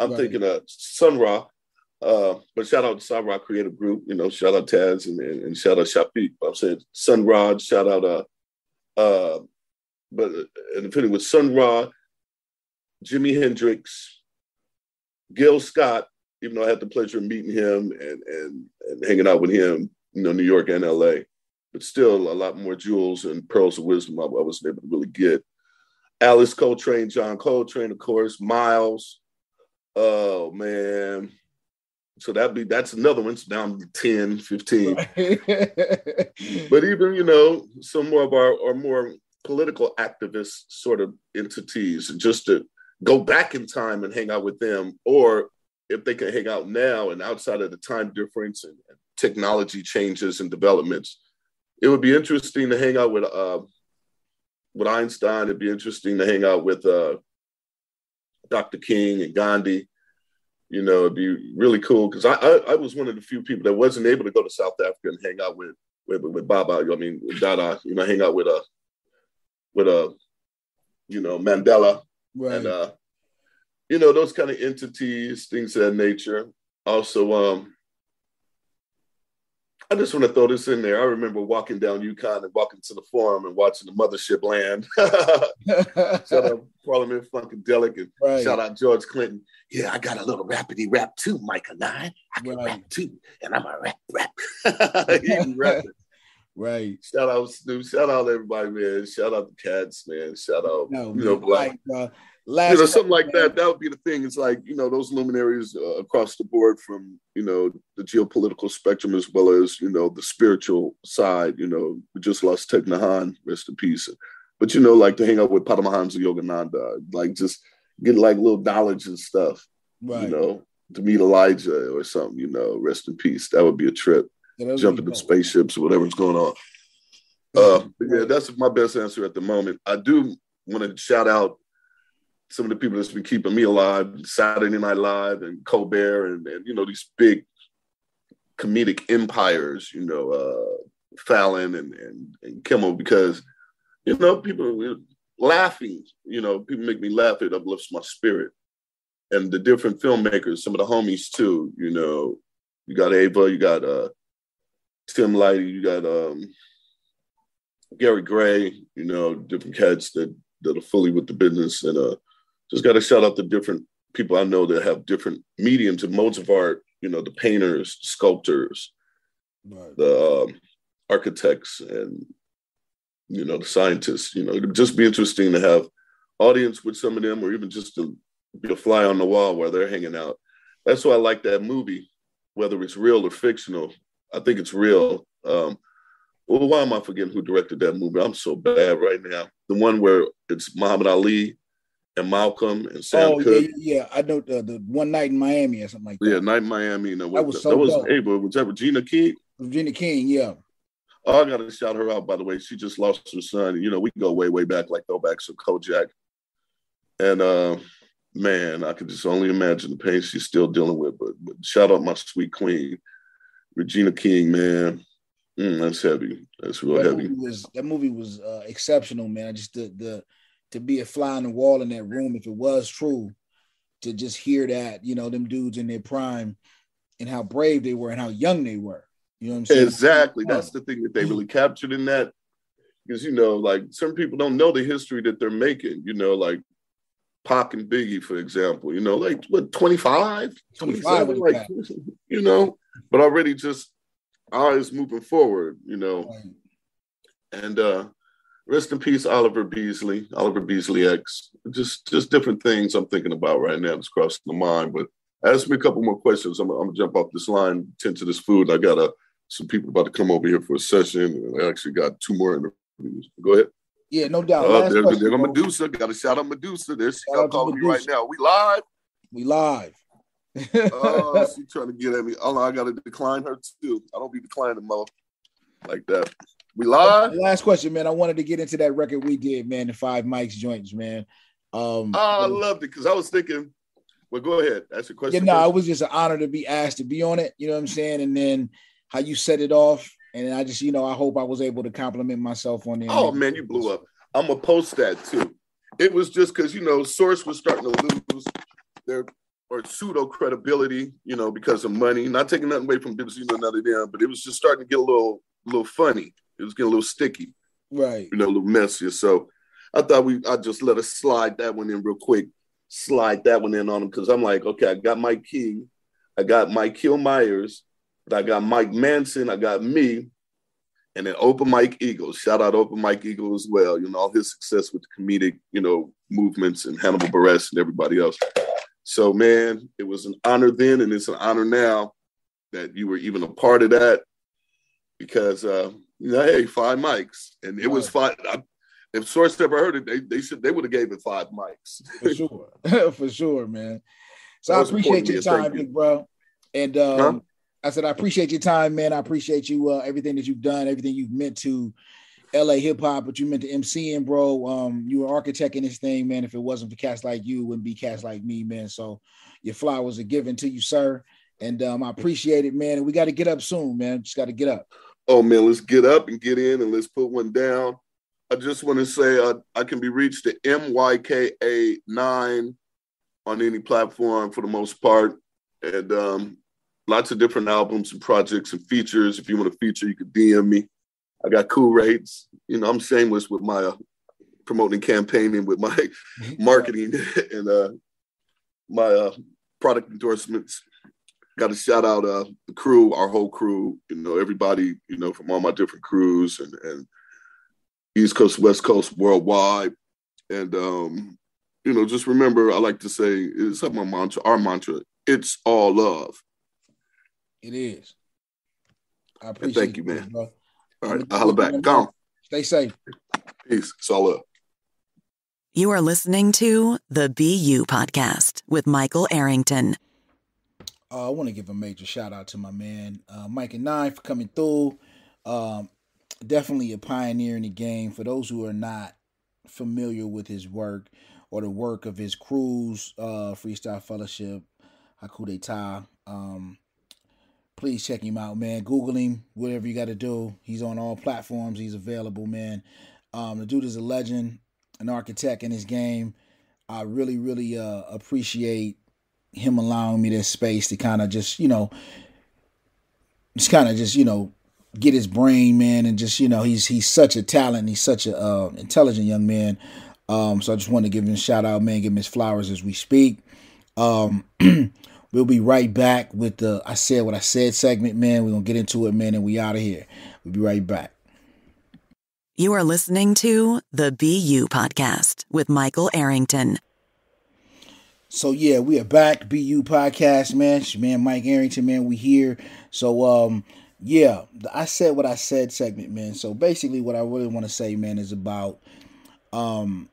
I'm thinking Sun Ra. But shout out to Sun Ra Creative Group, shout out Taz and shout out Shafiq. I'm saying Sun Ra, shout out but and depending with Sun Ra, Jimi Hendrix, Gil Scott, even though I had the pleasure of meeting him and hanging out with him, New York and LA, but still a lot more jewels and pearls of wisdom I wasn't able to really get. Alice Coltrane, John Coltrane, of course, Miles. Oh man. So that's another one. It's down to 10, 15. Right. But even, some more of our more political activist sort of entities, just to go back in time and hang out with them, or if they can hang out now and outside of the time difference and technology changes and developments, it would be interesting to hang out with Einstein. It'd be interesting to hang out with Dr. King and Gandhi. It'd be really cool because I was one of the few people that wasn't able to go to South Africa and hang out with Baba. With Dada. Hang out with Mandela, right. And those kind of entities, things of that nature. Also, I just want to throw this in there. I remember walking down Yukon and walking to the forum and watching the mothership land. Shout out Parliament Funkadelic and right. Shout out George Clinton. Yeah, I got a little rappity rap too, Myka9. I can rap too, and I'm a rap. Even rapping. Right. Shout out Snoop. Shout out everybody, man. Shout out the cats, man. Shout out, Black. Something like that. That would be the thing. It's like, those luminaries across the board from, the geopolitical spectrum as well as, the spiritual side. We just lost Thich Nhat Hanh, rest in peace. But, like to hang out with Paramahansa Yogananda, like just get like little knowledge and stuff, right. To meet Elijah or something, rest in peace. That would be a trip. Yeah, jump into spaceships or whatever's going on. Yeah, that's my best answer at the moment. I do want to shout out some of the people that's been keeping me alive, Saturday Night Live and Colbert and these big comedic empires, Fallon and Kimmel, because, people laughing, people make me laugh. It uplifts my spirit. And the different filmmakers, some of the homies too, you got Ava, you got Tim Lighty, you got Gary Gray, different cats that are fully with the business. And just got to shout out the different people I know that have different mediums and modes of art, the painters, the sculptors, right. The architects, and, the scientists. It'd just be interesting to have audience with some of them, or even just to be a fly on the wall while they're hanging out. That's why I like that movie, whether it's real or fictional. I think it's real. Well, why am I forgetting who directed that movie? I'm so bad right now. The one where it's Muhammad Ali and Malcolm and Sam Cooke. Yeah. I know the One Night in Miami or something like that. Yeah, Night in Miami. That was Ava. Was that Regina King? Regina King, yeah. Oh, I got to shout her out, by the way. She just lost her son. We go way, way back, like throwbacks of Kojak. And, man, I could just only imagine the pain she's still dealing with. But shout out my sweet queen, Regina King, man. That's heavy. That's real heavy. That movie was exceptional, man. Just to be a fly on the wall in that room, if it was true, to just hear that, them dudes in their prime and how brave they were and how young they were. You know what I'm saying? Exactly. That's the thing that they really captured in that. Because, like some people don't know the history that they're making, like Pac and Biggie, for example, like what, 25? 25, like, but already just eyes moving forward, Right. And rest in peace, Oliver Beasley X. Just different things I'm thinking about right now that's crossing the mind. But ask me a couple more questions. I'm gonna jump off this line, tend to this food. I got some people about to come over here for a session. And I actually got 2 more interviews. Go ahead. Yeah, no doubt. There go Medusa. Got to shout out Medusa. There she got calling me right now. We live? We live. Oh, she's trying to get at me. Oh, I got to decline her too. I don't be declining Mo like that. We live? Last question, man. I wanted to get into that record we did, man, the 5 mics joints, man. I loved it because I was thinking, well, go ahead. That's a question. Yeah, no, it was just an honor to be asked to be on it. You know what I'm saying? And then how you set it off. And I just, I hope I was able to compliment myself on it. Oh, man, you blew up. I'm going to post that too. It was just because, Source was starting to lose or pseudo credibility, because of money. Not taking nothing away from Dipsy, none of them, but it was just starting to get a little funny. It was getting a little sticky, right? A little messier. So I thought I'd just let us slide that one in real quick. Slide that one in on him because I'm like, okay, I got Mike King, I got Mike Hill Myers, but I got Mike Manson, I got me, and then Open Mike Eagle. Shout out Open Mike Eagle as well. All his success with the comedic, movements and Hannibal Buress and everybody else. So, man, it was an honor then, and it's an honor now that you were even a part of that because, hey, 5 mics, and it was 5. If Source ever heard it, they would have gave it 5 mics. For sure. For sure, man. So I appreciate your time, big bro. And I said, I appreciate your time, man. I appreciate you, everything that you've done, everything you've meant to LA hip hop, but you meant to MCing, bro. You were architecting this thing, man. If it wasn't for cats like you, it wouldn't be cats like me, man. So your flowers are given to you, sir. And I appreciate it, man. And we got to get up soon, man. Just got to get up. Oh, man, let's get up and get in and let's put one down. I just want to say I can be reached at Myka9 on any platform for the most part. And lots of different albums and projects and features. If you want to feature, you could DM me. I got cool rates. I'm shameless with my promoting campaigning with my marketing and my product endorsements. Got to shout out the crew, our whole crew, everybody, from all my different crews and East Coast, West Coast, worldwide. And, just remember, I like to say, it's like our mantra, it's all love. It is. I appreciate thank you, man. Bro. All right, I'll holler back. Gone. Stay safe. Peace. It's all love. You are listening to the BU Podcast with Michael Arrington. I want to give a major shout out to my man, Myka9, for coming through. Definitely a pioneer in the game. For those who are not familiar with his work or the work of his crews, Freestyle Fellowship, Haku d'Etat, please check him out, man. Google him, whatever you got to do. He's on all platforms. He's available, man. The dude is a legend, an architect in his game. I really, really appreciate him allowing me this space to kind of just get his brain, man, and just, he's such a talent. He's such a intelligent young man. So I just want to give him a shout out, man, give him his flowers as we speak. We'll be right back with the I Said What I Said segment, man. We're going to get into it, man, and we out of here. We'll be right back. You are listening to the BU Podcast with Michael Arrington. So, yeah, we are back. BU Podcast, man. It's your man, Mike Arrington, man. We here. So, yeah, the I Said What I Said segment, man. So, basically, what I really want to say, man, is about the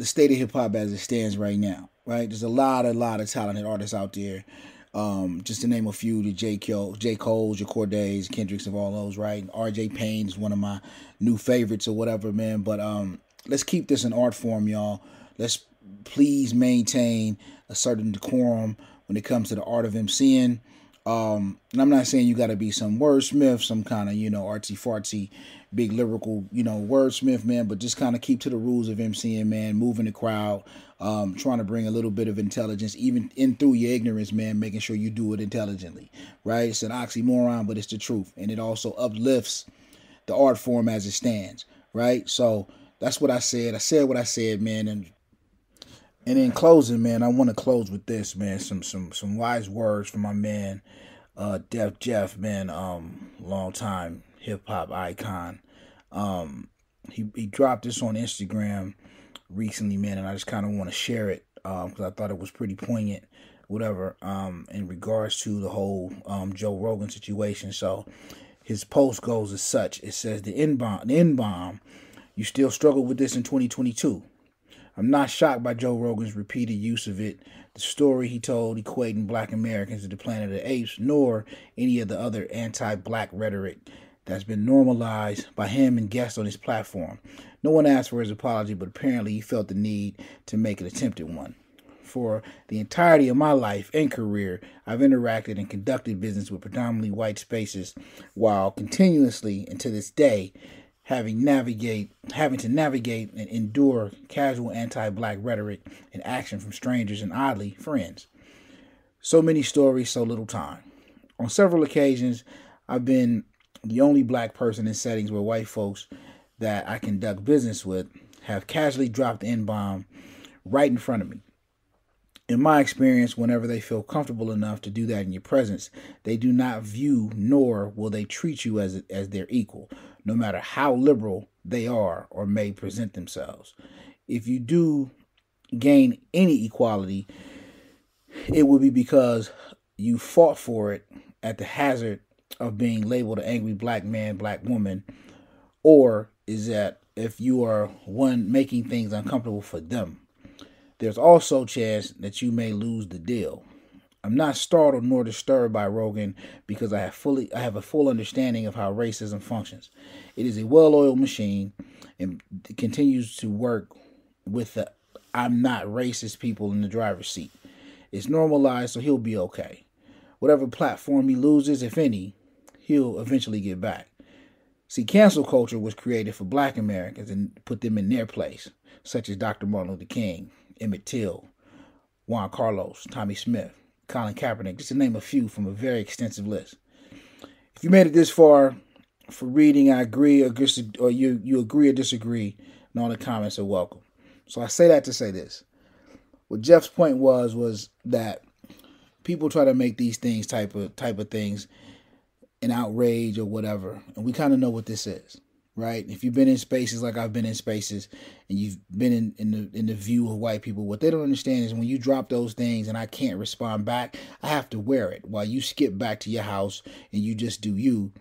state of hip-hop as it stands right now. Right, there's a lot of talented artists out there. Just to name a few: the J. Cole's, your Cordays, Kendricks, of all those. Right, R.J. Payne is one of my new favorites or whatever, man. But let's keep this an art form, y'all. Let's please maintain a certain decorum when it comes to the art of MCing. And I'm not saying you got to be some wordsmith, some kind of artsy fartsy, big lyrical wordsmith, man. But just kind of keep to the rules of MCing, man. Moving the crowd. Trying to bring a little bit of intelligence, even in through your ignorance, man, making sure you do it intelligently, right? It's an oxymoron, but it's the truth. And it also uplifts the art form as it stands, right? So that's what I said. I said what I said, man. And in closing, man, I want to close with this, man. Some wise words from my man, Def Jeff, man, long time hip hop icon. He dropped this on Instagram recently, man, and I just kind of want to share it because I thought it was pretty poignant, whatever, in regards to the whole Joe Rogan situation. So his post goes as such. It says, the N-bomb, you still struggle with this in 2022. I'm not shocked by Joe Rogan's repeated use of it, the story he told equating black Americans to the Planet of the Apes, nor any of the other anti-black rhetoric that's been normalized by him and guests on his platform. No one asked for his apology, but apparently he felt the need to make an attempted one. For the entirety of my life and career, I've interacted and conducted business with predominantly white spaces, while continuously, and to this day, having to navigate and endure casual anti-black rhetoric and action from strangers and, oddly, friends. So many stories, so little time. On several occasions, I've been the only black person in settings where white folks that I conduct business with have casually dropped the N-bomb right in front of me. In my experience, whenever they feel comfortable enough to do that in your presence, they do not view nor will they treat you as their equal, no matter how liberal they are or may present themselves. If you do gain any equality, it will be because you fought for it at the hazard of being labeled an angry black man, black woman, or is that if you are one making things uncomfortable for them. There's also a chance that you may lose the deal. I'm not startled nor disturbed by Rogan because I have a full understanding of how racism functions. It is a well-oiled machine and it continues to work with the I'm not racist people in the driver's seat. It's normalized, so he'll be okay. Whatever platform he loses, if any, he'll eventually get back. See, cancel culture was created for black Americans and put them in their place, such as Dr. Martin Luther King, Emmett Till, Juan Carlos, Tommy Smith, Colin Kaepernick, just to name a few from a very extensive list. If you made it this far for reading, I agree, or you agree or disagree, and all the comments are welcome. So I say that to say this. What Jeff's point was that people try to make these things type of things an outrage or whatever, and we kind of know what this is, right? If you've been in spaces like I've been in spaces, and you've been in the view of white people, what they don't understand is when you drop those things and I can't respond back, I have to wear it while you skip back to your house and you just do you.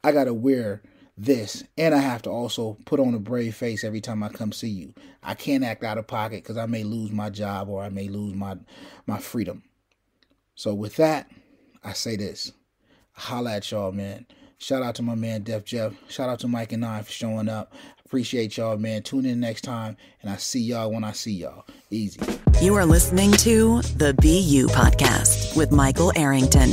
I gotta wear this, and I have to also put on a brave face every time I come see you. I can't act out of pocket because I may lose my job or I may lose my freedom. So with that, I say this. Holla at y'all, man. Shout out to my man, Def Jeff. Shout out to Myka9 for showing up. Appreciate y'all, man. Tune in next time, and I see y'all when I see y'all. Easy. You are listening to the BU Podcast with Michael Arrington.